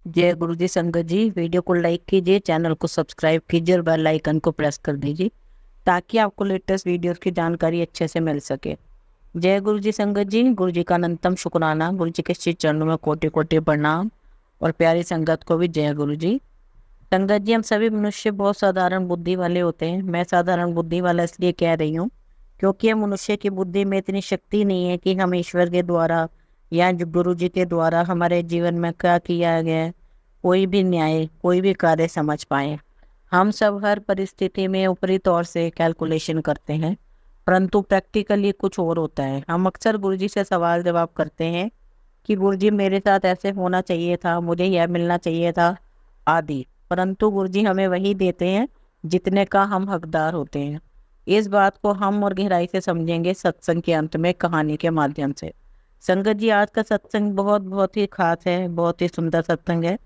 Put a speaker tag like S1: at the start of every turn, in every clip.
S1: जय गुरु जी। संगत जी, वीडियो को लाइक कीजिए, चैनल को सब्सक्राइब कीजिए और बेल आइकन को प्रेस कर दीजिए ताकि आपको लेटेस्ट वीडियोस की जानकारी अच्छे से मिल सके। जय गुरु जी। संगत जी, गुरु जी का अनंतम शुक्राना, गुरु जी के श्री चरणों में कोटि कोटि प्रणाम और प्यारी संगत को भी जय गुरु जी। संगत जी, हम सभी मनुष्य बहुत साधारण बुद्धि वाले होते हैं। मैं साधारण बुद्धि वाला इसलिए कह रही हूँ क्योंकि हम मनुष्य की बुद्धि में इतनी शक्ति नहीं है कि हम ईश्वर के द्वारा या जो गुरु जी के द्वारा हमारे जीवन में क्या किया गया है, कोई भी न्याय, कोई भी कार्य समझ पाए। हम सब हर परिस्थिति में ऊपरी तौर से कैलकुलेशन करते हैं, परंतु प्रैक्टिकली कुछ और होता है। हम अक्सर गुरु जी से सवाल जवाब करते हैं कि गुरु जी मेरे साथ ऐसे होना चाहिए था, मुझे यह मिलना चाहिए था आदि, परंतु गुरु जी हमें वही देते हैं जितने का हम हकदार होते हैं। इस बात को हम और गहराई से समझेंगे सत्संग के अंत में कहानी के माध्यम से। संगत जी, आज का सत्संग बहुत बहुत ही खास है, बहुत ही सुंदर सत्संग है,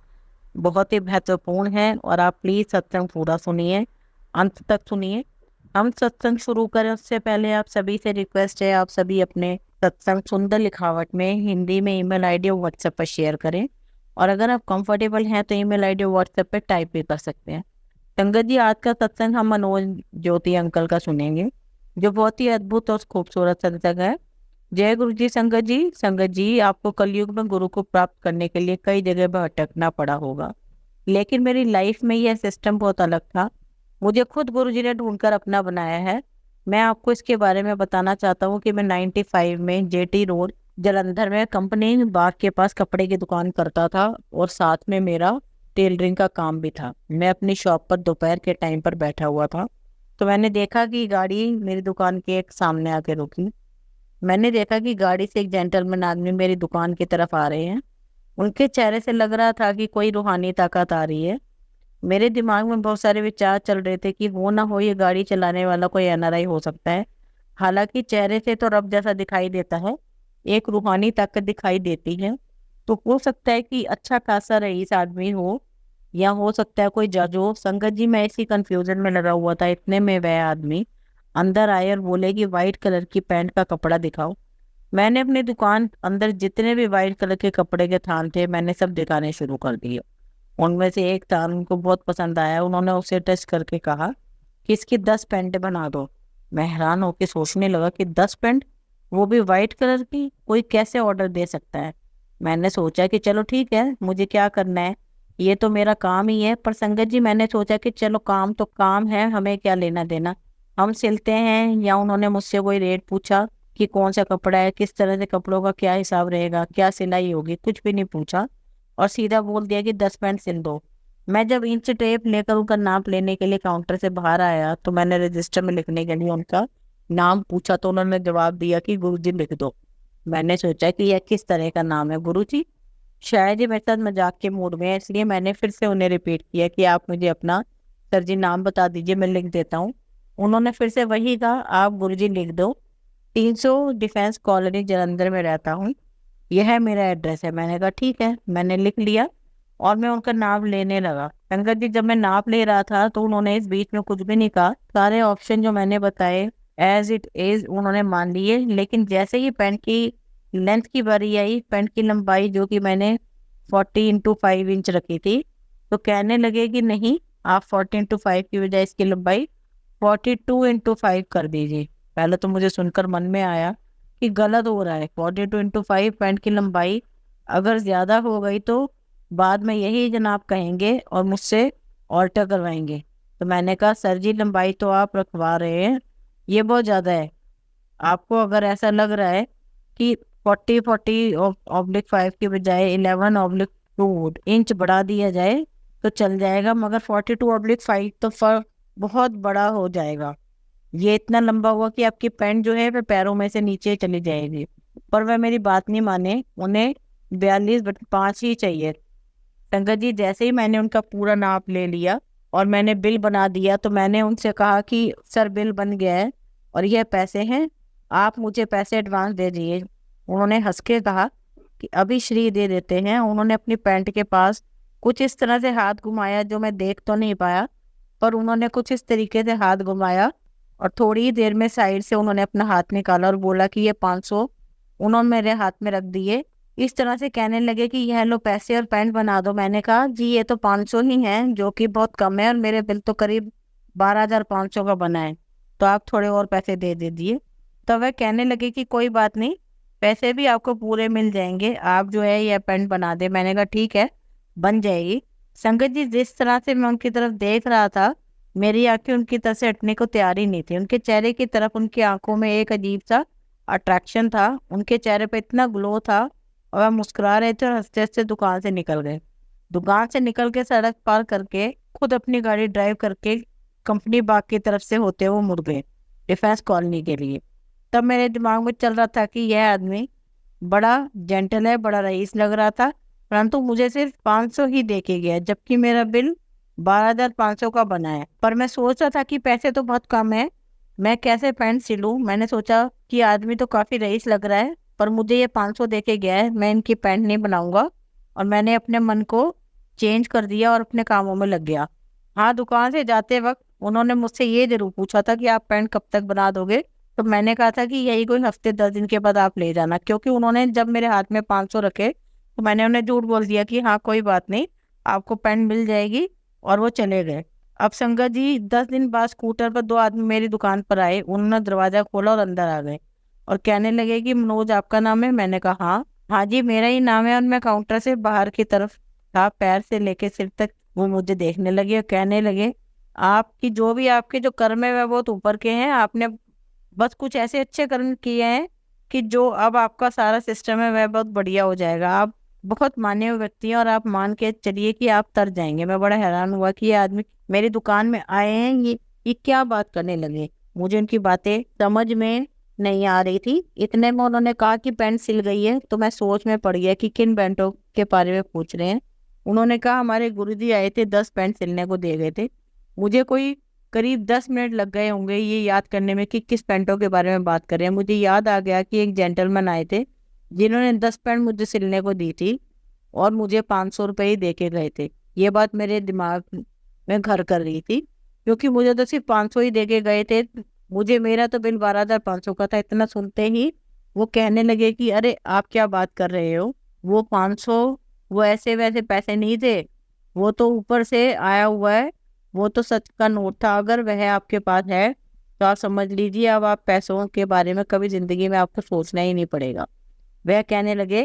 S1: बहुत ही महत्वपूर्ण है और आप प्लीज सत्संग पूरा सुनिए, अंत तक सुनिए। हम सत्संग शुरू करें उससे पहले आप सभी से रिक्वेस्ट है, आप सभी अपने सत्संग सुंदर लिखावट में हिंदी में ईमेल आईडी और व्हाट्सएप पर शेयर करें, और अगर आप कंफर्टेबल हैं तो ईमेल आईडी और व्हाट्सएप पे टाइप भी कर सकते हैं। संगत जी, आज का सत्संग हम मनोज ज्योति अंकल का सुनेंगे, जो बहुत ही अद्भुत और खूबसूरत सत्संग है। जय गुरु जी। संगत जी, संगत जी, आपको कलयुग में गुरु को प्राप्त करने के लिए कई जगह भटकना पड़ा होगा, लेकिन मेरी लाइफ में यह सिस्टम बहुत अलग था। मुझे खुद गुरु जी ने ढूंढकर अपना बनाया है। मैं आपको इसके बारे में बताना चाहता हूँ कि मैं 95 में जेटी रोड जलंधर में कंपनी बाग के पास कपड़े की दुकान करता था और साथ में मेरा टेलरिंग का काम भी था। मैं अपनी शॉप पर दोपहर के टाइम पर बैठा हुआ था, तो मैंने देखा कि गाड़ी मेरी दुकान के एक सामने आके रुकी। मैंने देखा कि गाड़ी से एक जेंटलमैन आदमी मेरी दुकान की तरफ आ रहे हैं। उनके चेहरे से लग रहा था कि कोई रूहानी ताकत आ रही है। मेरे दिमाग में बहुत सारे विचार चल रहे थे कि हो ना हो ये गाड़ी चलाने वाला कोई एनआरआई हो सकता है। हालांकि चेहरे से तो रब जैसा दिखाई देता है, एक रूहानी ताकत दिखाई देती है, तो हो सकता है कि अच्छा खासा रईस आदमी हो या हो सकता है कोई जज हो। संगत जी, मैं इसी कंफ्यूजन में लगा हुआ था, इतने में वह आदमी अंदर आए और बोले कि व्हाइट कलर की पैंट का कपड़ा दिखाओ। मैंने अपनी दुकान अंदर जितने भी व्हाइट कलर के कपड़े के थान थे मैंने सब दिखाने शुरू कर दिए। उनमें से एक थान उनको बहुत पसंद आया, उन्होंने उसे टच करके कहा कि इसकी 10 पैंटें बना दो। मैं हैरान होकर सोचने लगा कि 10 पैंट, वो भी व्हाइट कलर की, कोई कैसे ऑर्डर दे सकता है। मैंने सोचा कि चलो ठीक है, मुझे क्या करना है, ये तो मेरा काम ही है। पर संगत जी, मैंने सोचा कि चलो काम तो काम है, हमें क्या लेना देना, हम सिलते हैं। या उन्होंने मुझसे कोई रेट पूछा कि कौन सा कपड़ा है, किस तरह से कपड़ों का क्या हिसाब रहेगा, क्या सिलाई होगी, कुछ भी नहीं पूछा और सीधा बोल दिया कि 10 पैंट सिल दो। मैं जब इंच टेप लेकर उनका नाप लेने के लिए काउंटर से बाहर आया तो मैंने रजिस्टर में लिखने के लिए उनका नाम पूछा, तो उन्होंने जवाब दिया कि गुरुजी लिख दो। मैंने सोचा कि यह किस तरह का नाम है, गुरुजी? शायद ये मेरे साथ मजाक के मूड में है, इसलिए मैंने फिर से उन्हें रिपीट किया कि आप मुझे अपना सर जी नाम बता दीजिए, मैं लिख देता हूँ। उन्होंने फिर से वही कहा, आप गुरुजी लिख दो। 300 डिफेंस कॉलोनी जलंधर में रहता हूँ, यह है मेरा एड्रेस है। मैंने कहा ठीक है, मैंने लिख लिया और मैं उनका नाप लेने लगा। संगत जी, जब मैं नाप ले रहा था तो उन्होंने इस बीच में कुछ भी नहीं कहा, सारे ऑप्शन जो मैंने बताए एज इट इज उन्होंने मान लिए। लेकिन जैसे ही पैंट की लेंथ की बारी आई, पैंट की लंबाई जो कि मैंने 40x5 इंच रखी थी, तो कहने लगे कि नहीं, आप 40x5 की बजाय इसकी लंबाई 42x5 कर दीजिए। पहले तो मुझे सुनकर मन में आया कि गलत हो रहा है, 42x5 पैंट की लंबाई अगर ज्यादा हो गई तो बाद में यही जनाब कहेंगे और मुझसे ऑल्टर करवाएंगे। तो मैंने कहा सर जी, लंबाई तो आप रखवा रहे हैं, ये बहुत ज्यादा है। आपको अगर ऐसा लग रहा है कि 40/5 की बजाय 11/2 इंच बढ़ा दिया जाए तो चल जाएगा, मगर 42/5 तो फर्क बहुत बड़ा हो जाएगा। ये इतना लंबा हुआ कि आपकी पैंट जो है वह पैरों में से नीचे चली जाएगी। पर वह मेरी बात नहीं माने, उन्हें 42/5 ही चाहिए। संगत जी, जैसे ही मैंने उनका पूरा नाप ले लिया और मैंने बिल बना दिया तो मैंने उनसे कहा कि सर बिल बन गया है और यह पैसे हैं, आप मुझे पैसे एडवांस दे दिए। उन्होंने हंस के कहा कि अभी श्री दे देते हैं। उन्होंने अपनी पैंट के पास कुछ इस तरह से हाथ घुमाया, जो मैं देख तो नहीं पाया, पर उन्होंने कुछ इस तरीके से हाथ घुमाया और थोड़ी ही देर में साइड से उन्होंने अपना हाथ निकाला और बोला कि ये 500 उन्होंने मेरे हाथ में रख दिए। इस तरह से कहने लगे कि यह लो पैसे और पैंट बना दो। मैंने कहा जी ये तो 500 ही है, जो कि बहुत कम है, और मेरे बिल तो करीब 12,500 का बना है, तो आप थोड़े और पैसे दे दीजिए। तो वह कहने लगे कि कोई बात नहीं, पैसे भी आपको पूरे मिल जाएंगे, आप जो है यह पैंट बना दे। मैंने कहा ठीक है, बन जाएगी। संगत जी, जिस तरह से मैं उनकी तरफ देख रहा था, मेरी आंखें उनकी तरफ से हटने को तैयार ही नहीं थी। उनके चेहरे की तरफ, उनकी आंखों में एक अजीब सा अट्रैक्शन था, उनके चेहरे पे इतना ग्लो था, और वह मुस्कुरा रहे थे और हंसते हंसते दुकान से निकल गए। दुकान से निकल के सड़क पार करके खुद अपनी गाड़ी ड्राइव करके कंपनी बाग की तरफ से होते हुए मुड़ गए डिफेंस कॉलोनी के लिए। तब मेरे दिमाग में चल रहा था कि यह आदमी बड़ा जेंटल है, बड़ा रईस लग रहा था, परंतु मुझे सिर्फ 500 ही दे के गया, जबकि मेरा बिल 12,500 का बना है। पर मैं सोच रहा था कि पैसे तो बहुत कम है, मैं कैसे पैंट सिलूं। मैंने सोचा कि आदमी तो काफी रईस लग रहा है, पर मुझे ये 500 दे के गया है, मैं इनकी पैंट नहीं बनाऊंगा। और मैंने अपने मन को चेंज कर दिया और अपने कामों में लग गया। हाँ, दुकान से जाते वक्त उन्होंने मुझसे ये जरूर पूछा था कि आप पैंट कब तक बना दोगे। तो मैंने कहा था कि यही कोई हफ्ते 10 दिन के बाद आप ले जाना, क्योंकि उन्होंने जब मेरे हाथ में 500 रखे तो मैंने उन्हें झूठ बोल दिया कि हाँ कोई बात नहीं, आपको पैंट मिल जाएगी, और वो चले गए। अब संगत जी, 10 दिन बाद स्कूटर पर 2 आदमी मेरी दुकान पर आए। उन्होंने दरवाजा खोला और अंदर आ गए और कहने लगे कि मनोज आपका नाम है। मैंने कहा हाँ। हाँ जी, मेरा ही नाम है। और मैं काउंटर से बाहर की तरफ था, पैर से लेके सिर तक वो मुझे देखने लगे और कहने लगे, आपकी जो भी आपके जो कर्म है वह बहुत ऊपर के हैं, आपने बस कुछ ऐसे अच्छे कर्म किए हैं कि जो अब आपका सारा सिस्टम है वह बहुत बढ़िया हो जाएगा। आप बहुत माने हुए व्यक्ति हैं और आप मान के चलिए कि आप तर जाएंगे। मैं बड़ा हैरान हुआ कि ये आदमी मेरी दुकान में आए हैं, ये क्या बात करने लगे। मुझे उनकी बातें समझ में नहीं आ रही थी। इतने में उन्होंने कहा कि पैंट सिल गई है, तो मैं सोच में पड़ गया कि किन पैंटों के बारे में पूछ रहे हैं। उन्होंने कहा हमारे गुरुजी आए थे, 10 पैंट सिलने को दे गए थे। मुझे कोई करीब 10 मिनट लग गए होंगे ये याद करने में कि किस पैंटों के बारे में बात कर रहे हैं। मुझे याद आ गया कि एक जेंटलमैन आए थे जिन्होंने 10 पैंट मुझे सिलने को दी थी और मुझे 500 रुपये ही दे के गए थे। ये बात मेरे दिमाग में घर कर रही थी, क्योंकि मुझे तो सिर्फ 500 ही दे के गए थे। मुझे मेरा तो बिल 12,500 का था। इतना सुनते ही वो कहने लगे कि अरे आप क्या बात कर रहे हो, वो 500 वो ऐसे वैसे पैसे नहीं थे, वो तो ऊपर से आया हुआ है, वो तो सच का नोट था। अगर वह आपके पास है तो आप समझ लीजिए अब आप पैसों के बारे में कभी जिंदगी में आपको सोचना ही नहीं पड़ेगा। वह कहने लगे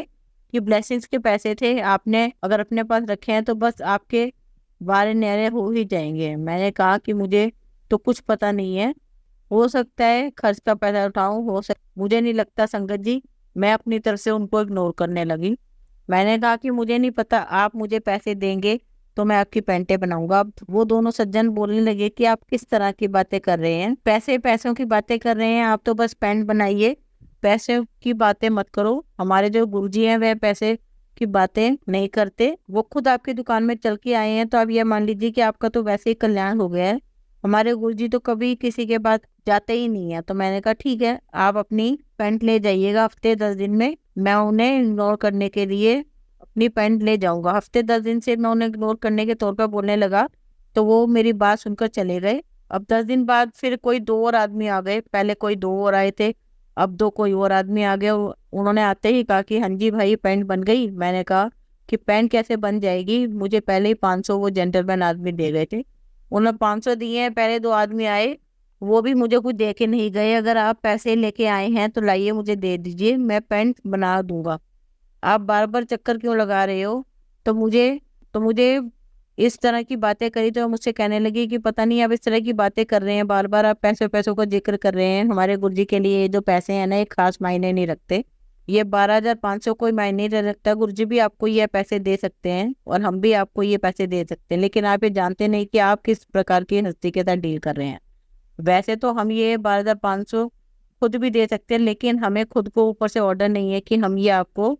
S1: कि ब्लेसिंग्स के पैसे थे, आपने अगर अपने पास रखे हैं तो बस आपके बारे न्यारे हो ही जाएंगे। मैंने कहा कि मुझे तो कुछ पता नहीं है, हो सकता है खर्च का पैसा उठाऊं, हो सकता, मुझे नहीं लगता संगत जी। मैं अपनी तरफ से उनको इग्नोर करने लगी। मैंने कहा कि मुझे नहीं पता, आप मुझे पैसे देंगे तो मैं आपकी पैंटें बनाऊंगा। अब वो दोनों सज्जन बोलने लगे कि आप किस तरह की बातें कर रहे हैं, पैसे पैसों की बातें कर रहे हैं, आप तो बस पैंट बनाइए, पैसे की बातें मत करो। हमारे जो गुरुजी हैं वह पैसे की बातें नहीं करते, वो खुद आपकी दुकान में चल के आए हैं, तो आप ये मान लीजिए कि आपका तो वैसे ही कल्याण हो गया है। हमारे गुरुजी तो कभी किसी के पास जाते ही नहीं है। तो मैंने कहा ठीक है, आप अपनी पैंट ले जाइएगा, हफ्ते 10 दिन में मैं उन्हें इग्नोर करने के लिए अपनी पैंट ले जाऊंगा। हफ्ते 10 दिन से मैं उन्हें इग्नोर करने के तौर पर बोलने लगा, तो वो मेरी बात सुनकर चले गए। अब 10 दिन बाद फिर कोई 2 और आदमी आ गए, पहले कोई 2 और आए थे, अब 2 कोई और आदमी आ गया। उन्होंने आते ही कहा कि हाँ जी भाई पैंट बन गई। मैंने कहा कि पैंट कैसे बन जाएगी, मुझे पहले ही 500 वो जेंटलमैन आदमी दे गए थे। उन्होंने 500 दिए हैं। पहले 2 आदमी आए, वो भी मुझे कुछ दे के नहीं गए। अगर आप पैसे लेके आए हैं तो लाइए मुझे दे दीजिए, मैं पैंट बना दूंगा। आप बार बार चक्कर क्यों लगा रहे हो। तो मुझे इस तरह की बातें करी, तो मुझसे कहने लगी कि पता नहीं आप इस तरह की बातें कर रहे हैं, बार बार आप पैसे पैसों का जिक्र कर रहे हैं। हमारे गुरुजी के लिए ये जो पैसे हैं ना, ये खास मायने नहीं रखते, ये 12,500 कोई मायने नहीं रखता। गुरुजी भी आपको ये पैसे दे सकते हैं और हम भी आपको ये पैसे दे सकते हैं, लेकिन आप ये जानते नहीं कि आप किस प्रकार की हस्ती के साथ डील कर रहे हैं। वैसे तो हम ये 12,500 खुद भी दे सकते हैं, लेकिन हमें खुद को ऊपर से ऑर्डर नहीं है कि हम ये आपको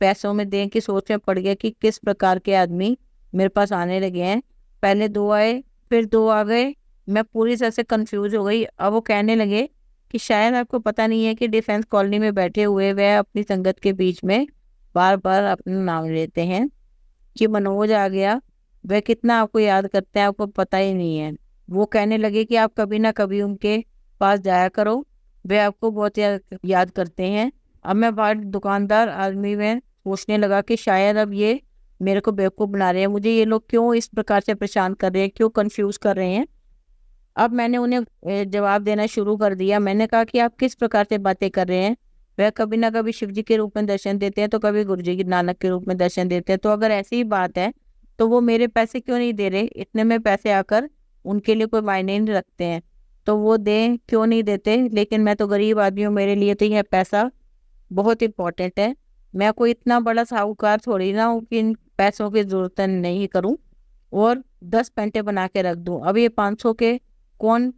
S1: पैसों में दें। कि सोच में पड़ गया कि किस प्रकार के आदमी मेरे पास आने लगे हैं। पहले 2 आए, फिर 2 आ गए, मैं पूरी तरह से कंफ्यूज हो गई। अब वो कहने लगे कि शायद आपको पता नहीं है कि डिफेंस कॉलोनी में बैठे हुए वह अपनी संगत के बीच में बार बार अपना नाम लेते हैं कि मनोज आ गया, वह कितना आपको याद करते हैं, आपको पता ही नहीं है। वो कहने लगे कि आप कभी ना कभी उनके पास जाया करो, वे आपको बहुत याद करते हैं, अब मैं बाहर दुकानदार आदमी में सोचने लगा कि शायद अब ये मेरे को बेवकूफ़ बना रहे हैं, मुझे ये लोग क्यों इस प्रकार से परेशान कर रहे हैं, क्यों कंफ्यूज कर रहे हैं। अब मैंने उन्हें जवाब देना शुरू कर दिया। मैंने कहा कि आप किस प्रकार से बातें कर रहे हैं, वह कभी ना कभी शिव जी के रूप में दर्शन देते हैं तो कभी गुरु जी की नानक के रूप में दर्शन देते हैं, तो अगर ऐसी ही बात है तो वो मेरे पैसे क्यों नहीं दे रहे, इतने में पैसे आकर उनके लिए कोई मायने नहीं रखते हैं, तो वो दें क्यों नहीं देते। लेकिन मैं तो गरीब आदमी हूँ, मेरे लिए तो यह पैसा बहुत इंपॉर्टेंट है। मैं कोई इतना बड़ा साहूकार थोड़ी ना हूँ कि इन पैसों की जरूरत नहीं करूँ और 10 पेंटे बना के रख दूँ। अब ये 500 के कौन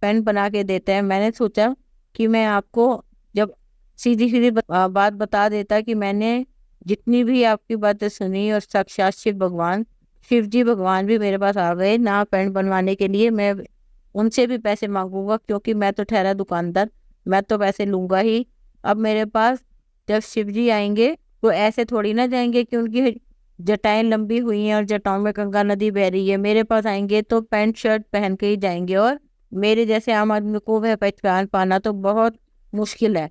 S1: पेन बना के देता है। मैंने सोचा कि मैं आपको जब सीधी सीधी बात बता देता कि मैंने जितनी भी आपकी बातें सुनी और साक्षात शिव जी भगवान भी मेरे पास आ गए ना पेन बनवाने के लिए, मैं उनसे भी पैसे मांगूंगा क्योंकि मैं तो ठहरा दुकानदार, मैं तो पैसे लूंगा ही। अब मेरे पास जब शिव जी आएंगे तो ऐसे थोड़ी ना जाएंगे कि उनकी जटाएं लंबी हुई हैं और जटाओं में गंगा नदी बह रही है। मेरे पास आएंगे तो पैंट शर्ट पहन के ही जाएंगे और मेरे जैसे आम आदमी को वह पहचान पाना तो बहुत मुश्किल है।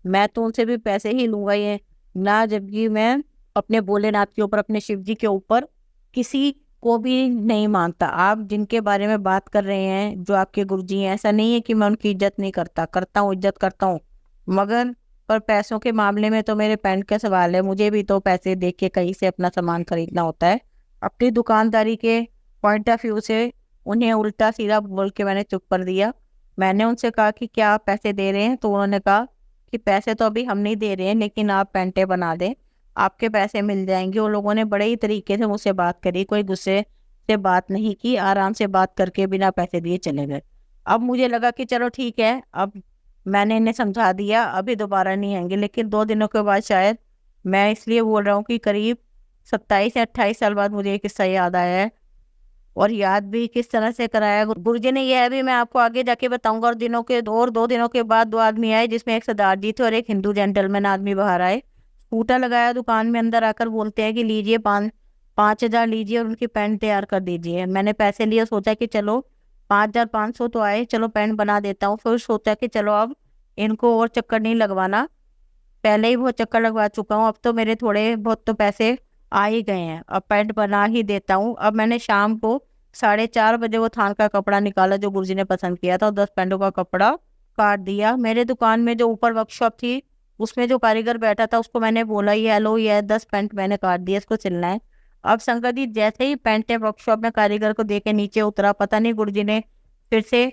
S1: मैं तो उनसे भी पैसे ही लूंगा ये ना, जबकि मैं अपने भोलेनाथ के ऊपर, अपने शिव जी के ऊपर किसी को भी नहीं मानता। आप जिनके बारे में बात कर रहे हैं जो आपके गुरुजी हैं, ऐसा नहीं है कि मैं उनकी इज्जत नहीं करता, करता हूँ, इज्जत करता हूँ, मगर पर पैसों के मामले में तो मेरे पैंट का सवाल है। मुझे भी तो पैसे देख के कहीं से अपना सामान खरीदना होता है। अपनी दुकानदारी के पॉइंट ऑफ व्यू से उन्हें उल्टा सीधा बोल के मैंने चुप कर दिया। मैंने उनसे कहा कि क्या आप पैसे दे रहे हैं, तो उन्होंने कहा कि पैसे तो अभी हम नहीं दे रहे हैं, लेकिन आप पेंटे बना दें, आपके पैसे मिल जाएंगे। उन लोगों ने बड़े ही तरीके से मुझसे बात करी, कोई गुस्से से बात नहीं की, आराम से बात करके बिना पैसे दिए चले गए। अब मुझे लगा कि चलो ठीक है, अब मैंने इन्हें समझा दिया, अभी दोबारा नहीं आएंगे। लेकिन 2 दिनों के बाद शायद, मैं इसलिए बोल रहा हूँ कि करीब 27 या 28 साल बाद मुझे एक किस्सा याद आया है, और याद भी किस तरह से कराया गुरुजी ने, यह भी मैं आपको आगे जाके बताऊंगा। और 2 दिनों के बाद 2 आदमी आए, जिसमें एक सरदार जी थे और एक हिंदू जेंटलमैन आदमी बाहर आए। स्कूटर लगाया दुकान में, अंदर आकर बोलते हैं कि लीजिए 5,000 लीजिए और उनकी पैंट तैयार कर दीजिए। मैंने पैसे लिए, सोचा कि चलो 5,500 तो आए, चलो पैंट बना देता हूँ। फिर सोचा कि चलो अब इनको और चक्कर नहीं लगवाना, पहले ही बहुत चक्कर लगवा चुका हूँ, अब तो मेरे थोड़े बहुत तो पैसे आ ही गए हैं, अब पैंट बना ही देता हूँ। अब मैंने शाम को 4:30 बजे वो थान का कपड़ा निकाला जो गुरुजी ने पसंद किया था और 10 पेंटों का कपड़ा काट दिया। मेरे दुकान में जो ऊपर वर्कशॉप थी उसमें जो कारीगर बैठा था उसको मैंने बोला, ये लो, ये 10 पेंट मैंने काट दिया, इसको सिलना है। अब संगत जी जैसे ही पेंटे वर्कशॉप में कारीगर को दे के नीचे उतरा, पता नहीं गुरुजी ने फिर से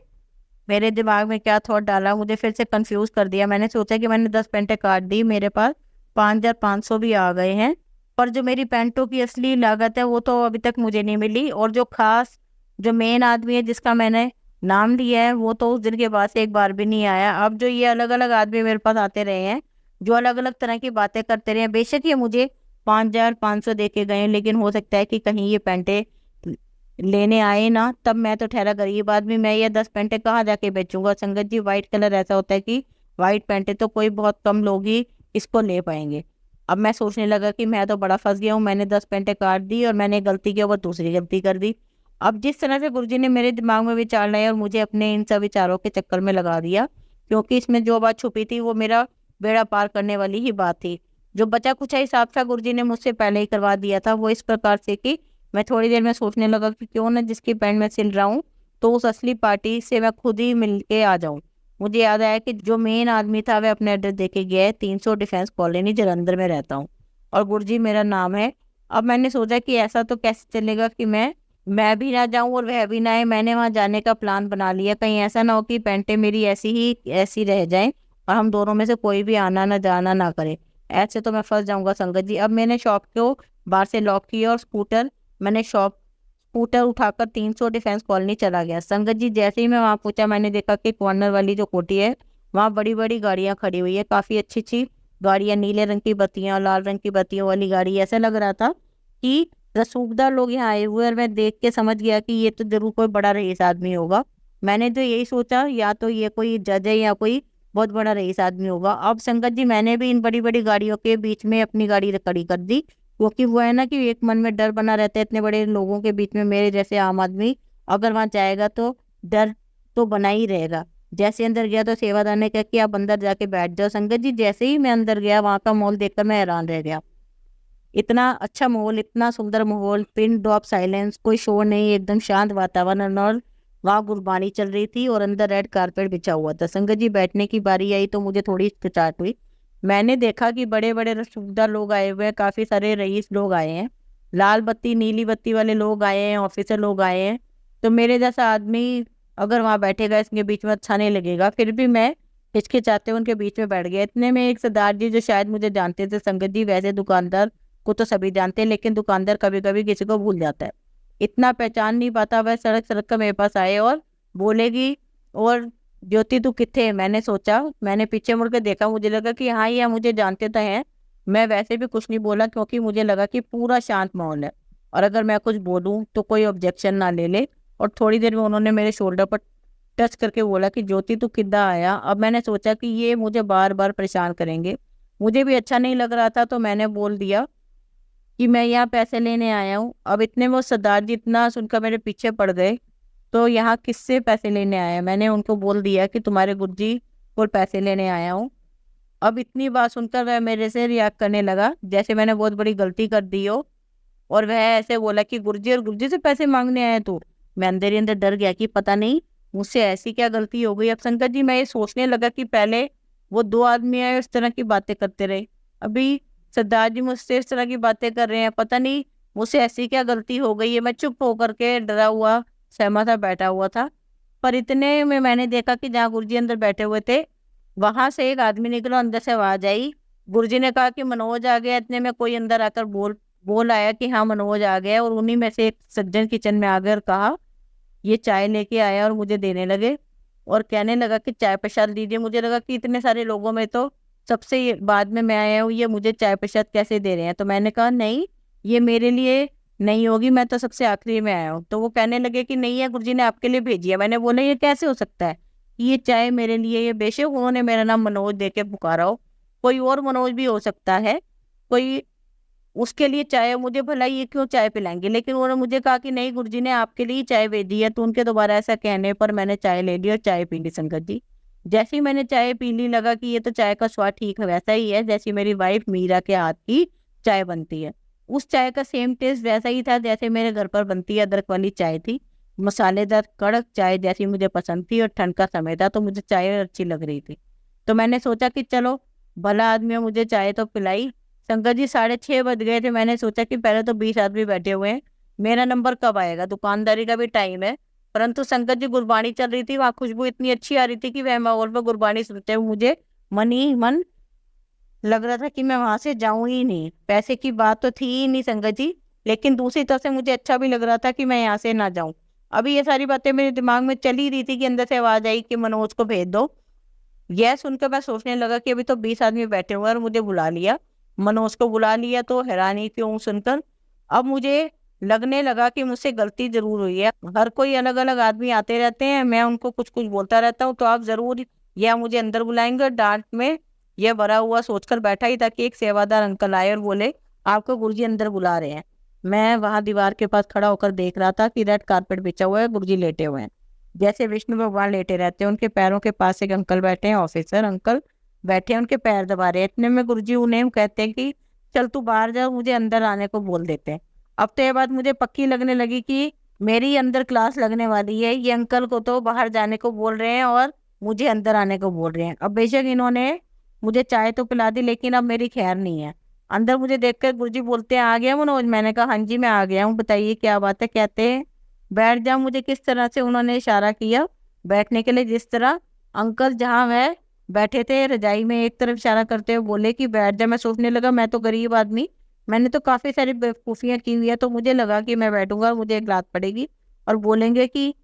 S1: मेरे दिमाग में क्या थॉट डाला, मुझे फिर से कंफ्यूज कर दिया। मैंने सोचा कि मैंने 10 पेंटे काट दी, मेरे पास 5,500 भी आ गए हैं, पर जो मेरी पेंटों की असली लागत है वो तो अभी तक मुझे नहीं मिली। और जो खास जो मेन आदमी है जिसका मैंने नाम लिया है वो तो उस दिन के बाद से एक बार भी नहीं आया। अब जो ये अलग अलग आदमी मेरे पास आते रहे हैं जो अलग अलग तरह की बातें करते रहे हैं, बेशक ये मुझे 5,500 दे के गए, लेकिन हो सकता है कि कहीं ये पेंटे लेने आए ना, तब मैं तो ठहरा गरीब आदमी, मैं ये 10 पेंटे कहाँ जाके बेचूंगा। संगत जी व्हाइट कलर ऐसा होता है कि व्हाइट पेंटे तो कोई बहुत कम लोग ही इसको ले पाएंगे। अब मैं सोचने लगा कि मैं तो बड़ा फंस गया हूँ, मैंने 10 पेंटे काट दी और मैंने गलती के ऊपर दूसरी गलती कर दी। अब जिस तरह से गुरुजी ने मेरे दिमाग में विचार लाए और मुझे अपने इन सब विचारों के चक्कर में लगा दिया, क्योंकि इसमें जो बात छुपी थी वो मेरा बेड़ा पार करने वाली ही बात थी। जो बचा कुछ हिसाब था गुरुजी ने मुझसे पहले ही करवा दिया था, वो इस प्रकार से कि मैं थोड़ी देर में सोचने लगा कि क्यों ना जिसकी पैंट मैं सिल रहा हूँ तो उस असली पार्टी से मैं खुद ही मिल के आ जाऊँ। मुझे याद आया कि जो मेन आदमी था वह अपने एड्रेस दे के गया है, 300 डिफेंस कॉलोनी जलंधर में रहता हूँ और गुरुजी मेरा नाम है। अब मैंने सोचा कि ऐसा तो कैसे चलेगा कि मैं भी ना जाऊं और वह भी ना आए। मैंने वहां जाने का प्लान बना लिया, कहीं ऐसा ना हो कि पेंटे मेरी ऐसी रह जाएं और हम दोनों में से कोई भी आना ना जाना ना करे, ऐसे तो मैं फंस जाऊंगा संगत जी। अब मैंने शॉप को बाहर से लॉक किया और स्कूटर उठाकर 300 डिफेंस कॉलोनी चला गया। संगत जी जैसे ही मैं वहां पहुंचा मैंने देखा कि कॉर्नर वाली जो कोठी है वहाँ बड़ी बड़ी गाड़ियां खड़ी हुई है, काफी अच्छी अच्छी गाड़ियां, नीले रंग की बत्तियां, लाल रंग की बत्तियों वाली गाड़ी। ऐसा लग रहा था कि रसूखदार लोग यहाँ आए हुए, और मैं देख के समझ गया कि ये तो जरूर कोई बड़ा रईस आदमी होगा। मैंने तो यही सोचा या तो ये कोई जज है या कोई बहुत बड़ा रईस आदमी होगा। अब संगत जी मैंने भी इन बड़ी बड़ी गाड़ियों के बीच में अपनी गाड़ी खड़ी कर दी, क्योंकि वो है ना कि एक मन में डर बना रहता है, इतने बड़े लोगों के बीच में मेरे जैसे आम आदमी अगर वहां जाएगा तो डर तो बना ही रहेगा। जैसे अंदर गया तो सेवादार ने कहा कि आप अंदर जाके बैठ जाओ। संगत जी, जैसे ही मैं अंदर गया, वहां का माहौल देखकर मैं हैरान रह गया। इतना अच्छा माहौल, इतना सुंदर माहौल, पिन ड्रॉप साइलेंस, कोई शोर नहीं, एकदम शांत वातावरण। और वहाँ गुरबानी चल रही थी और अंदर रेड कारपेट बिछा हुआ था। संगत जी, बैठने की बारी आई तो मुझे थोड़ी हिचकिचाहट हुई। मैंने देखा कि बड़े बड़े रसूखदार लोग आए हुए हैं, काफी सारे रईस लोग आए हैं, लाल बत्ती नीली बत्ती वाले लोग आए हैं, ऑफिसर लोग आए हैं। तो मेरे जैसा आदमी अगर वहां बैठेगा इसके बीच में अच्छा नहीं लगेगा। फिर भी मैं हिचकिचाते उनके बीच में बैठ गया। इतने में एक सरदार जी, जो शायद मुझे जानते थे, संगत जी वैसे दुकानदार को तो सभी जानते हैं, लेकिन दुकानदार कभी कभी किसी को भूल जाता है, इतना पहचान नहीं पाता। वह सड़क सड़क का मेरे पास आए और बोलेगी, और ज्योति तू किथे है? मैंने सोचा, मैंने पीछे मुड़ के देखा, मुझे लगा कि हाँ ये मुझे जानते तो हैं। मैं वैसे भी कुछ नहीं बोला, क्योंकि मुझे लगा कि पूरा शांत माहौल है और अगर मैं कुछ बोलूं तो कोई ऑब्जेक्शन ना ले ले। और थोड़ी देर में उन्होंने मेरे शोल्डर पर टच करके बोला कि ज्योति तू किद्दां आया। अब मैंने सोचा कि ये मुझे बार बार परेशान करेंगे, मुझे भी अच्छा नहीं लग रहा था, तो मैंने बोल दिया कि मैं यहाँ पैसे लेने आया हूँ। अब इतने में वो सरदार जी इतना सुनकर मेरे पीछे पड़ गए, तो यहाँ किससे पैसे लेने आया? मैंने उनको बोल दिया कि तुम्हारे गुरुजी को पैसे लेने आया हूँ। अब इतनी बात सुनकर वह मेरे से रिएक्ट करने लगा जैसे मैंने बहुत बड़ी गलती कर दी हो, और वह ऐसे बोला कि गुरुजी, और गुरुजी से पैसे मांगने आया तू? मैं अंदर ही अंदर डर गया कि पता नहीं मुझसे ऐसी क्या गलती हो गई। अब संकट जी, मैं ये सोचने लगा कि पहले वो दो आदमी आए इस तरह की बातें करते रहे, अभी सरदार जी मुझसे इस तरह की बातें कर रहे हैं, पता नहीं मुझसे ऐसी क्या गलती हो गई है। मैं चुप होकर के डरा हुआ सहमा सा बैठा हुआ था। पर इतने में मैंने देखा कि जहाँ गुरुजी अंदर बैठे हुए थे, वहां से एक आदमी निकला, अंदर से आवाज आई। गुरुजी ने कहा कि मनोज आ गया। इतने में कोई अंदर आकर बोल आया कि हाँ मनोज आ गया, और उन्हीं में से एक सज्जन किचन में आ गए और कहा, ये चाय लेके आया, और मुझे देने लगे और कहने लगा कि चाय प्रसाद दीजिए। मुझे लगा कि इतने सारे लोगों में तो सबसे बाद में मैं आया हूँ, ये मुझे चाय प्रसाद कैसे दे रहे हैं? तो मैंने कहा नहीं, ये मेरे लिए नहीं होगी, मैं तो सबसे आखिरी में आया हूँ। तो वो कहने लगे कि नहीं है, गुरुजी ने आपके लिए भेजी है। मैंने बोला ये कैसे हो सकता है, ये चाय मेरे लिए? ये बेशक उन्होंने मेरा नाम मनोज दे के पुकारा हो, कोई और मनोज भी हो सकता है, कोई उसके लिए चाय, मुझे भला ये क्यों चाय पिलाएंगे? लेकिन उन्होंने मुझे कहा कि नहीं, गुरुजी ने आपके लिए चाय भेजी है। तो उनके दोबारा ऐसा कहने पर मैंने चाय ले ली और चाय पी ली। संगत जी, जैसे ही मैंने चाय पी ली, लगा कि ये तो चाय का स्वाद ठीक है, वैसा ही है जैसी मेरी वाइफ मीरा के हाथ की चाय बनती है। उस चाय का सेम टेस्ट वैसा ही था जैसे मेरे घर पर बनती है। अदरक वाली चाय थी, मसालेदार कड़क चाय जैसी मुझे पसंद थी, और ठंड का समय था तो मुझे चाय अच्छी लग रही थी। तो मैंने सोचा कि चलो भला आदमी है, मुझे चाय तो पिलाई। शंकर जी, 6:30 बज गए थे। मैंने सोचा कि पहले तो 20 आदमी बैठे हुए हैं, मेरा नंबर कब आएगा, दुकानदारी का भी टाइम है। परंतु शंकर जी, गुरबानी चल रही थी, वहां खुशबू इतनी अच्छी आ रही थी कि वह माहौल पर गुरबानी सुनते हुए मुझे मन ही मन लग रहा था कि मैं वहां से जाऊं ही नहीं। पैसे की बात तो थी ही नहीं संगत जी, लेकिन दूसरी तरफ से मुझे अच्छा भी लग रहा था कि मैं यहाँ से ना जाऊं। अभी ये सारी बातें मेरे दिमाग में चल ही रही थी कि अंदर से आवाज आई कि मनोज को भेज दो। यह सुनकर मैं सोचने लगा कि अभी तो 20 आदमी बैठे हुए हैं और मुझे बुला लिया, मनोज को बुला लिया, तो हैरानी क्यों सुनकर अब मुझे लगने लगा कि मुझसे गलती जरूर हुई है। हर कोई अलग अलग आदमी आते रहते हैं, मैं उनको कुछ कुछ बोलता रहता हूँ, तो आप जरूर यह मुझे अंदर बुलाएंगे। डांट में यह भरा हुआ सोचकर बैठा ही था कि एक सेवादार अंकल आए और बोले, आपको गुरुजी अंदर बुला रहे हैं। मैं वहां दीवार के पास खड़ा होकर देख रहा था कि रेड कारपेट बिछा हुआ है, गुरुजी लेटे हुए हैं जैसे विष्णु भगवान लेटे रहते हैं। उनके पैरों के पास एक अंकल बैठे हैं, ऑफिसर अंकल बैठे हैं, उनके पैर दबा रहे हैं। इतने में गुरुजी उन्हें कहते हैं कि चल तू बाहर जा, मुझे अंदर आने को बोल देते हैं। अब तो ये बात मुझे पक्की लगने लगी कि मेरी अंदर क्लास लगने वाली है। ये अंकल को तो बाहर जाने को बोल रहे हैं और मुझे अंदर आने को बोल रहे हैं। अब बेशक इन्होंने मुझे चाय तो पिला दी, लेकिन अब मेरी खैर नहीं है। अंदर मुझे देखकर गुरुजी बोलते हैं, आ गया मनोज? मैंने कहा हाँ जी मैं आ गया हूँ, बताइए क्या बात है? कहते हैं बैठ जा। मुझे किस तरह से उन्होंने इशारा किया बैठने के लिए, जिस तरह अंकल जहाँ वह बैठे थे रजाई में एक तरफ इशारा करते हुए बोले कि बैठ जा। मैं सोचने लगा मैं तो गरीब आदमी, मैंने तो काफी सारी बेवकूफियां की हुई है, तो मुझे लगा कि मैं बैठूंगा और मुझे एक लात पड़ेगी और बोलेंगे कि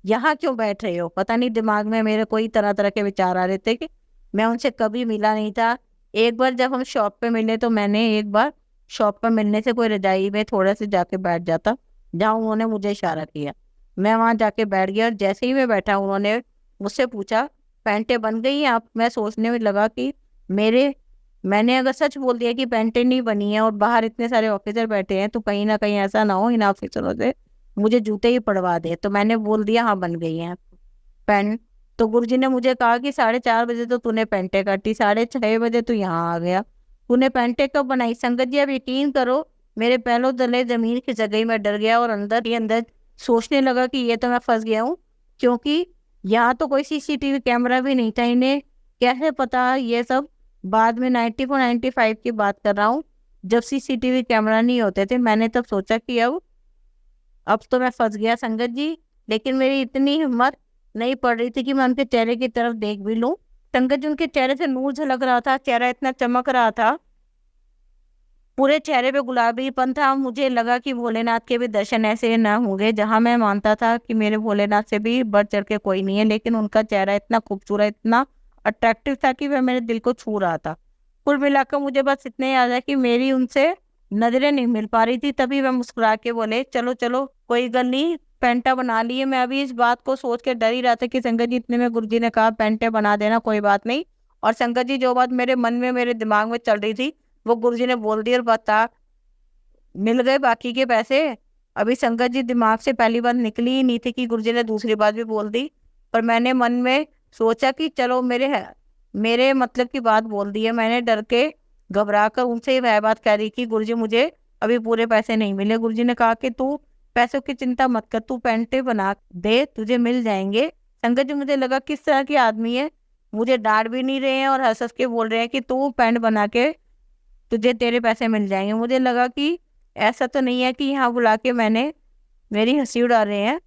S1: यहाँ क्यों बैठ रहे हो। पता नहीं दिमाग में मेरे कोई तरह तरह के विचार आ रहे थे कि मैं उनसे कभी मिला नहीं था। एक बार जब हम शॉप पे मिले तो मैंने एक बार शॉप पर मिलने से कोई रजाई में थोड़ा से जाके बैठ जाता जहाँ उन्होंने मुझे इशारा किया। मैं वहां जाके बैठ गया और जैसे ही मैं बैठा उन्होंने मुझसे पूछा, पैंटें बन गई हैं आप? मैं सोचने में लगा कि मैंने अगर सच बोल दिया कि पैंटें नहीं बनी है और बाहर इतने सारे ऑफिसर बैठे हैं, तो कहीं ना कहीं ऐसा ना हो इन ऑफिसरों से मुझे जूते ही पड़वा दे। तो मैंने बोल दिया हाँ बन गई हैं पैंट। तो गुरुजी ने मुझे कहा कि 4:30 बजे तो तूने पैंटे काटी, 6:30 बजे तू यहाँ आ गया, तूने पैंटे कब बनाई? संगत जी आप यकीन करो, मेरे पैरों तले जमीन खिसक गई, मैं डर गया और अंदर ही अंदर सोचने लगा कि ये तो मैं फंस गया हूँ, क्योंकि यहाँ तो कोई सीसीटीवी कैमरा भी नहीं था। इन्हें कैसे पता ये सब? बाद में 94-95 की बात कर रहा हूँ, जब सीसीटीवी कैमरा नहीं होते थे। मैंने तब सोचा कि अब तो मैं फंस गया संगत जी। लेकिन मेरी इतनी हिम्मत नहीं पड़ रही थी कि मैं उनके चेहरे की तरफ देख भी लूं। संगत जी उनके चेहरे से नूर झलक रहा था, चेहरा इतना चमक रहा था, पूरे चेहरे पे गुलाबीपन था। मुझे लगा कि भोलेनाथ के भी दर्शन ऐसे ना होंगे, जहां मैं मानता था कि मेरे भोलेनाथ से भी बढ़ चढ़ के कोई नहीं है, लेकिन उनका चेहरा इतना खूबसूरत, इतना अट्रैक्टिव था कि वह मेरे दिल को छू रहा था। कुल मिलाकर मुझे बस इतने याद है कि मेरी उनसे नजरें नहीं मिल पा रही थी। तभी वह मुस्कुरा के बोले, चलो चलो कोई गल नहीं, पेंटा बना लिए। मैं अभी इस बात को सोच के डर ही रहा था कि संगत जी इतने में गुरुजी ने कहा पेंटे बना देना, कोई बात नहीं। और संगत जी जो बात मेरे मन में, मेरे दिमाग में चल रही थी, वो गुरुजी ने बोल दी। और बता, मिल गए बाकी के पैसे। अभी संगत जी दिमाग से पहली बात निकली ही नहीं थी कि गुरुजी ने दूसरी बात भी बोल दी, पर मैंने मन में सोचा कि चलो मेरे मतलब की बात बोल दी है। मैंने डर के घबरा कर उनसे वह बात कह रही कि गुरुजी मुझे अभी पूरे पैसे नहीं मिले। गुरुजी ने कहा कि तू पैसों की चिंता मत कर, तू पेंटे बना दे, तुझे मिल जाएंगे। संगत जी मुझे लगा किस तरह की आदमी है, मुझे डांट भी नहीं रहे हैं और हंस हंस के बोल रहे हैं कि तू पेंट बना के तुझे तेरे पैसे मिल जाएंगे। मुझे लगा कि ऐसा तो नहीं है कि यहाँ बुला के मेरी हंसी उड़ा रहे हैं,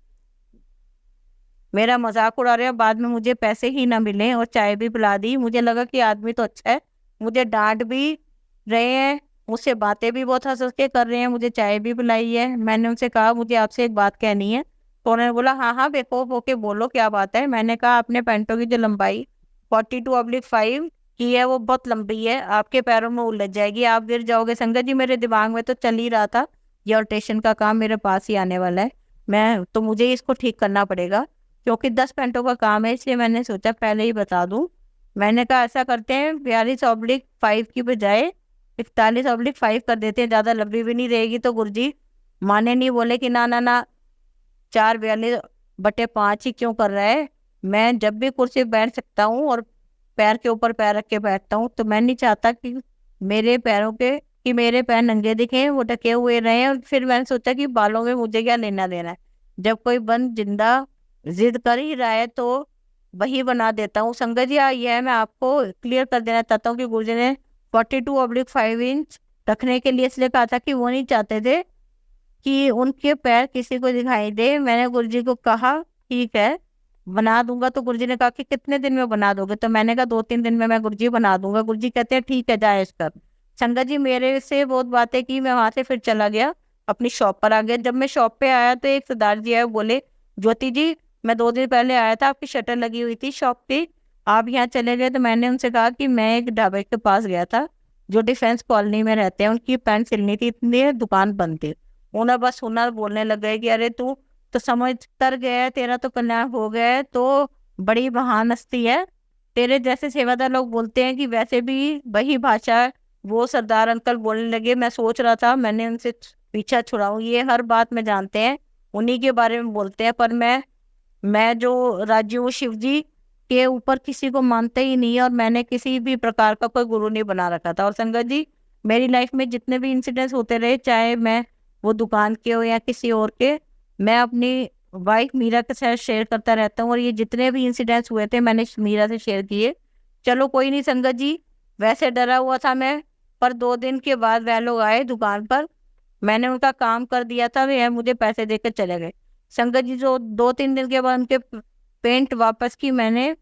S1: मेरा मजाक उड़ा रहे हैं, बाद में मुझे पैसे ही ना मिले और चाय भी पिला दी। मुझे लगा कि आदमी तो अच्छा है, मुझे डांट भी रहे हैं, मुझसे बातें भी बहुत हंस हंस के कर रहे हैं, मुझे चाय भी पिलाई है। मैंने उनसे कहा मुझे आपसे एक बात कहनी है, तो उन्होंने बोला हाँ हाँ बेखौफ होके बोलो क्या बात है। मैंने कहा अपने पैंटों की जो लंबाई 42/5 की है वो बहुत लंबी है, आपके पैरों में उलझ जाएगी, आप गिर जाओगे। संगत जी मेरे दिमाग में तो चल ही रहा था ये ऑल्ट्रेशन का काम मेरे पास ही आने वाला है, मैं तो मुझे इसको ठीक करना पड़ेगा, क्योंकि 10 पैंटों का काम है, इसलिए मैंने सोचा पहले ही बता दूं। मैंने कहा ऐसा करते हैं 42/5 की बजाय 41/5 कर देते हैं, ज्यादा लंबी भी नहीं रहेगी। तो गुरुजी माने नहीं, बोले कि ना ना ना, 4/42 ही क्यों कर रहा है, मैं जब भी कुर्सी पे बैठ सकता हूँ और पैर के ऊपर पैर रख के बैठता हूँ, तो मैं नहीं चाहता कि मेरे पैर नंगे दिखे, वो ढके हुए रहे। और फिर मैंने सोचा कि बालों में मुझे क्या लेना देना है, जब कोई बंद जिंदा जिद कर ही रहा है तो वही बना देता हूँ। संगत जी ये है, मैं आपको क्लियर कर देना चाहता हूँ कि गुरुजी ने 42/5 रखने के लिए इसलिए कहा था कि वो नहीं चाहते थे कि उनके पैर किसी को दिखाई दे। मैंने गुरुजी को कहा ठीक है बना दूंगा, तो गुरुजी ने कहा कि कितने दिन में बना दोगे, तो मैंने कहा 2-3 दिन में मैं गुरुजी बना दूंगा। गुरुजी कहते हैं ठीक है जा ऐश कर। संगत जी मेरे से बहुत बातें की, मैं वहां से फिर चला गया, अपनी शॉप पर आ गया। जब मैं शॉप पे आया तो एक सरदार जी आए, बोले ज्योति जी मैं 2 दिन पहले आया था, आपकी शटर लगी हुई थी शॉप की, आप यहाँ चले गए। तो मैंने उनसे कहा कि मैं एक ढाबे के पास गया था जो डिफेंस कॉलोनी में रहते हैं, उनकी पैंट सिलनी थी, इतनी दुकान बंद थी। उन्हें बस सुना, बोलने लग गए कि अरे तू तो समझ तर गया है, तेरा तो कल्याण हो गया है, तो बड़ी महान हस्ती है। तेरे जैसे सेवादार लोग बोलते हैं कि वैसे भी वही भाषा है। वो सरदार अंकल बोलने लगे, मैं सोच रहा था मैंने उनसे पीछा छुड़ाऊं, ये हर बात में जानते हैं, उन्हीं के बारे में बोलते हैं, पर मैं जो राज्य वो शिव जी के ऊपर किसी को मानते ही नहीं है, और मैंने किसी भी प्रकार का कोई गुरु नहीं बना रखा था। और संगत जी मेरी लाइफ में जितने भी इंसिडेंट्स होते रहे, चाहे मैं वो दुकान के हो या किसी और के, मैं अपनी वाइफ मीरा के साथ शेयर करता रहता हूँ, और ये जितने भी इंसिडेंट्स हुए थे मैंने मीरा से शेयर किए। चलो कोई नहीं संगत जी, वैसे डरा हुआ था मैं, पर 2 दिन के बाद वह लोग आए दुकान पर, मैंने उनका काम कर दिया था, वे मुझे पैसे देकर चले गए। संगत जी जो 2-3 दिन के बाद उनके पेंट वापस की मैंने,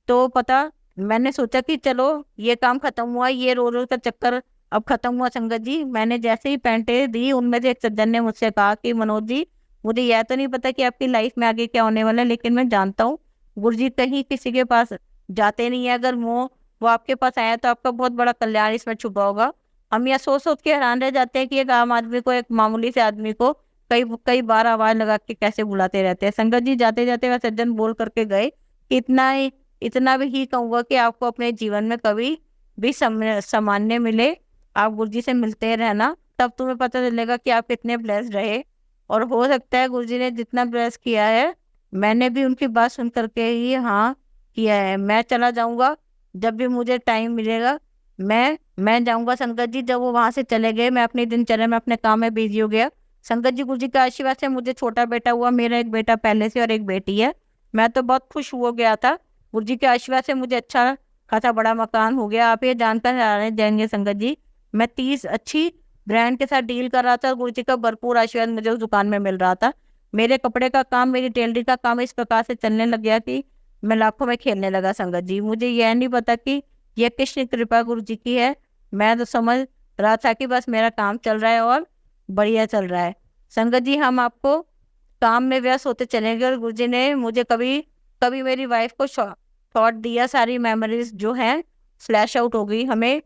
S1: तो पता मैंने सोचा कि चलो ये काम खत्म हुआ, ये रो रो का चक्कर अब खत्म हुआ। संगत जी मैंने जैसे ही पेंटें दी, उनमें से एक सज्जन ने मुझसे कहा कि मनोज जी मुझे यह तो नहीं पता कि आपकी लाइफ में आगे क्या होने वाला है, लेकिन मैं जानता हूँ गुरुजी कहीं किसी के पास जाते नहीं है, अगर वो आपके पास आया तो आपका बहुत बड़ा कल्याण इसमें छुपा होगा। हम यह सोच सोच के हैरान रह जाते हैं कि एक आम आदमी को, एक मामूली से आदमी को कई कई बार आवाज लगा के कैसे बुलाते रहते हैं। संगत जी जाते जाते वह सज्जन बोल करके गए कि इतना भी ही कहूंगा कि आपको अपने जीवन में कभी भी सामान्य मिले, आप गुरुजी से मिलते रहना, तब तुम्हें पता चलेगा कि आप कितने ब्लेस्ड रहे। और हो सकता है गुरुजी ने जितना ब्लेस किया है, मैंने भी उनकी बात सुन करके ही हाँ किया है। मैं चला जाऊंगा जब भी मुझे टाइम मिलेगा, मैं जाऊंगा संगत जी। जब वो वहां से चले गए, मैं अपनी दिनचर्या में अपने काम में बिजी हो गया। संगत जी, गुरु जी के आशीर्वाद से मुझे छोटा बेटा हुआ, मेरा एक बेटा पहले से और एक बेटी है। मैं तो बहुत खुश हो गया था। गुरु जी के आशीर्वाद से मुझे अच्छा खासा बड़ा मकान हो गया। आप ये जानकर हैरान जाएंगे संगत जी, मैं 30 अच्छी ब्रांड के साथ डील कर रहा था। गुरु जी का भरपूर आशीर्वाद मुझे उस दुकान में मिल रहा था। मेरे कपड़े का काम, मेरी टेलरिंग का काम इस प्रकार से चलने लग गया कि मैं लाखों में खेलने लगा संगत जी। मुझे यह नहीं पता कि यह किसकी कृपा गुरु जी की है। मैं तो समझ रहा था कि बस मेरा काम चल रहा है और बढ़िया चल रहा है। संगत जी, हम आपको काम में व्यस्त होते चलेंगे। और गुरु जी ने मुझे कभी कभी मेरी वाइफ को शॉट दिया, सारी मेमोरीज जो हैं फ्लैश आउट हो गई। हमें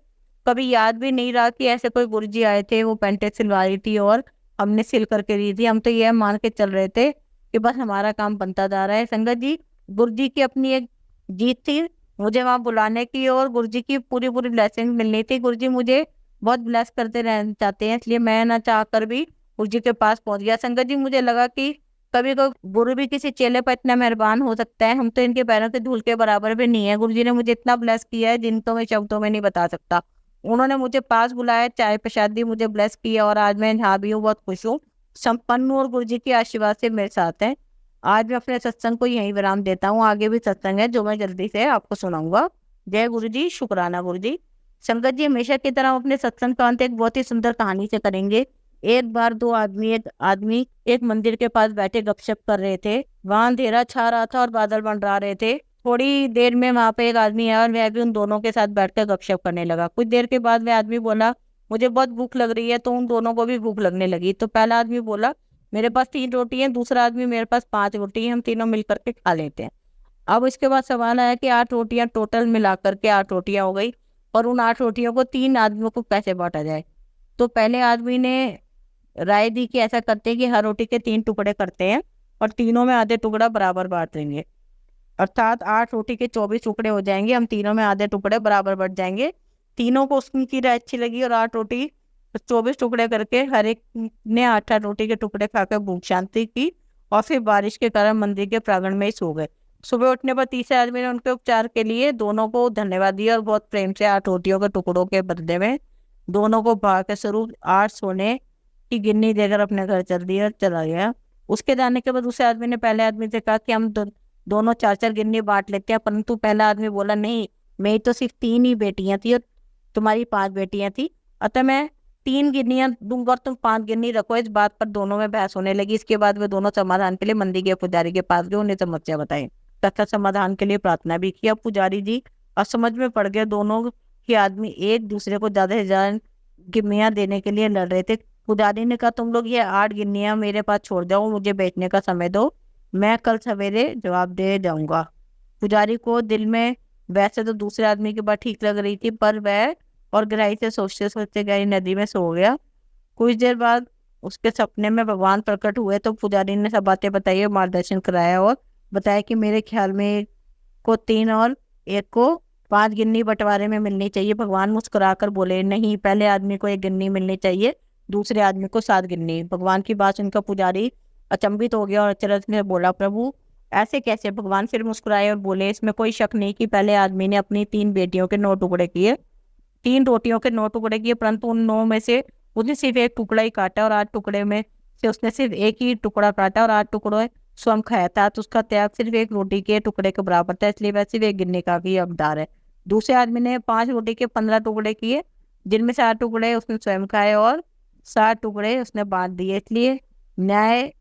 S1: कभी याद भी नहीं रहा कि ऐसे कोई गुरु जी आए थे, वो पेंटें सिलवा रही थी और हमने सिल करके दी थी। हम तो यह मान के चल रहे थे कि बस हमारा काम बनता जा रहा है। संगत जी, गुरु जी की अपनी एक जीत थी मुझे वहां बुलाने की, और गुरु जी की पूरी पूरी ब्लेसिंग मिलनी थी। गुरु जी मुझे बहुत ब्लेस करते रहना चाहते हैं, इसलिए मैं ना चाह कर भी गुरु जी के पास पहुंच गया। संगत जी, मुझे लगा कि कभी कोई गुरु भी किसी चेले पर इतना मेहरबान हो सकता है। हम तो इनके पैरों के धूल के बराबर भी नहीं है। गुरु जी ने मुझे इतना ब्लेस किया है जिनको मैं शब्दों में नहीं बता सकता। उन्होंने मुझे पास बुलाया, चाय प्रसाद दी, मुझे ब्लेस किया, और आज मैं यहाँ भी हूँ, बहुत खुश हूँ, संपन्न हूँ, और गुरु जी के आशीर्वाद से मेरे साथ है। आज मैं अपने सत्संग को यहीं विराम देता हूँ। आगे भी सत्संग है जो मैं जल्दी से आपको सुनाऊंगा। जय गुरु जी, शुक्राना गुरु जी। संगत जी, हमेशा की तरह हम अपने सत्संग का अंत एक बहुत ही सुंदर कहानी से करेंगे। एक बार दो आदमी एक मंदिर के पास बैठे गपशप कर रहे थे। वहां अंधेरा छा रहा था और बादल मंडरा रहे थे। थोड़ी देर में वहां पे एक आदमी आया और वह भी उन दोनों के साथ बैठकर गपशप करने लगा। कुछ देर के बाद वह आदमी बोला, मुझे बहुत भूख लग रही है। तो उन दोनों को भी भूख लगने लगी। तो पहला आदमी बोला, मेरे पास 3 रोटी है। दूसरा आदमी, मेरे पास 5 रोटी है, हम तीनों मिल करके खा लेते हैं। अब इसके बाद सवाल आया कि 8 रोटियां टोटल मिला करके 8 रोटियां हो गई, और उन 8 रोटियों को 3 आदमियों को कैसे बांटा जाए। तो पहले आदमी ने राय दी कि ऐसा करते हैं कि हर रोटी के 3 टुकड़े करते हैं और तीनों में आधे टुकड़ा बराबर बांट देंगे, अर्थात 8 रोटी के 24 टुकड़े हो जाएंगे। हम तीनों में आधे टुकड़े बराबर बट जाएंगे। तीनों को उसकी राय अच्छी लगी और 8 रोटी 24 टुकड़े करके हर एक ने 8 रोटी के टुकड़े खाकर भूख शांति की, और फिर बारिश के कारण मंदिर के प्रांगण में ही सो गए। सुबह उठने पर तीसरे आदमी ने उनके उपचार के लिए दोनों को धन्यवाद दिया और बहुत प्रेम से 8 रोटियों के टुकड़ों के बदले में दोनों को भाग के स्वरूप 8 सोने की गिन्नी देकर अपने घर चल दिया और चला गया। उसके जाने के बाद दूसरे आदमी ने पहले आदमी से कहा कि हम दोनों 4-4 गिन्नी बांट लेते हैं। परंतु पहला आदमी बोला, नहीं, मेरी तो सिर्फ 3 ही बेटियां थी और तुम्हारी 5 बेटियां थी, अतः मैं 3 गिन्नियां दूंगा और तुम 5 गिन्नी रखो। इस बात पर दोनों में बहस होने लगी। इसके बाद वे दोनों समाधान के लिए मंदिर के पुजारी के पास गए, उन्हें समस्या बताई तथा समाधान के लिए प्रार्थना भी की। अब पुजारी जी असमझ में पड़ गए। दोनों के आदमी एक दूसरे को ज्यादा से ज्यादा गिन्नियां देने के लिए लड़ रहे थे। पुजारी ने कहा, तुम लोग ये 8 गिन्नियां मेरे पास छोड़ जाओ, मुझे बेचने का समय दो, मैं कल सवेरे जवाब दे जाऊंगा। पुजारी को दिल में वैसे तो दूसरे आदमी की बात ठीक लग रही थी, पर वह और गहराई से सोचते सोचते गहरी नदी में सो गया। कुछ देर बाद उसके सपने में भगवान प्रकट हुए। तो पुजारी ने सब बातें बताई और मार्गदर्शन कराया और बताया कि मेरे ख्याल में एक को 3 और एक को 5 गिन्नी बंटवारे में मिलनी चाहिए। भगवान मुस्कुराकर बोले, नहीं, पहले आदमी को 1 गिन्नी मिलनी चाहिए, दूसरे आदमी को 7 गिन्नी। भगवान की बात सुनकर पुजारी अचंभित हो गया और अचरज में बोला, प्रभु ऐसे कैसे। भगवान फिर मुस्कुराए और बोले, इसमें कोई शक नहीं कि पहले आदमी ने अपनी 3 बेटियों के 9 टुकड़े किए, 3 रोटियों के 9 टुकड़े किए, परंतु उन 9 में से उसने सिर्फ 1 टुकड़ा ही काटा और 8 टुकड़े में से उसने सिर्फ 1 ही टुकड़ा काटा और 8 टुकड़े स्वयं खाया था। तो उसका त्याग सिर्फ 1 रोटी के टुकड़े के बराबर था, इसलिए वह सिर्फ 1 गिन्नी का ही हकदार है। दूसरे आदमी ने 5 रोटी के 15 टुकड़े किए, जिनमें से 8 टुकड़े उसने स्वयं खाए और 7 टुकड़े उसने बांट दिए, इसलिए न्याय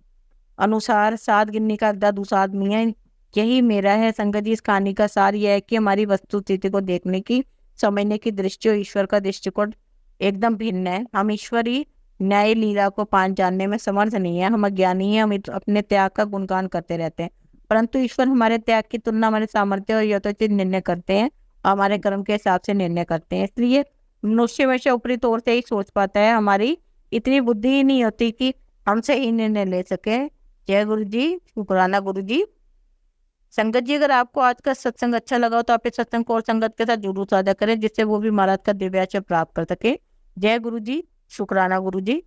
S1: अनुसार 7 गिन्नी का हकदार दूसरा आदमी है। यही मेरा है। संगत जी, इस कहानी का सार यह है कि हमारी वस्तु स्थिति को देखने की, समझने की दृष्टि और ईश्वर का दृष्टिकोण एकदम भिन्न है। हम ईश्वरी न्याय लीला को जानने में समर्थ नहीं है, हम अज्ञानी हैं। हम अपने त्याग का गुणगान करते रहते हैं, परंतु ईश्वर हमारे त्याग की तुलना हमारे सामर्थ्य और यथोचित निर्णय करते हैं, हमारे कर्म के हिसाब से निर्णय करते हैं। इसलिए मनुष्य हमेशा ऊपरी तौर से ही सोच पाता है, हमारी इतनी बुद्धि ही नहीं होती कि हम सही निर्णय ले सके। जय गुरु जी, शुक्राना गुरु जी। संगत जी, अगर आपको आज का सत्संग अच्छा लगा हो तो आप इस सत्संग को और संगत के साथ जरूर साझा करें, जिससे वो भी महाराज का दिव्य आशीर्वाद प्राप्त कर सके। जय गुरु जी, शुक्राना गुरु जी।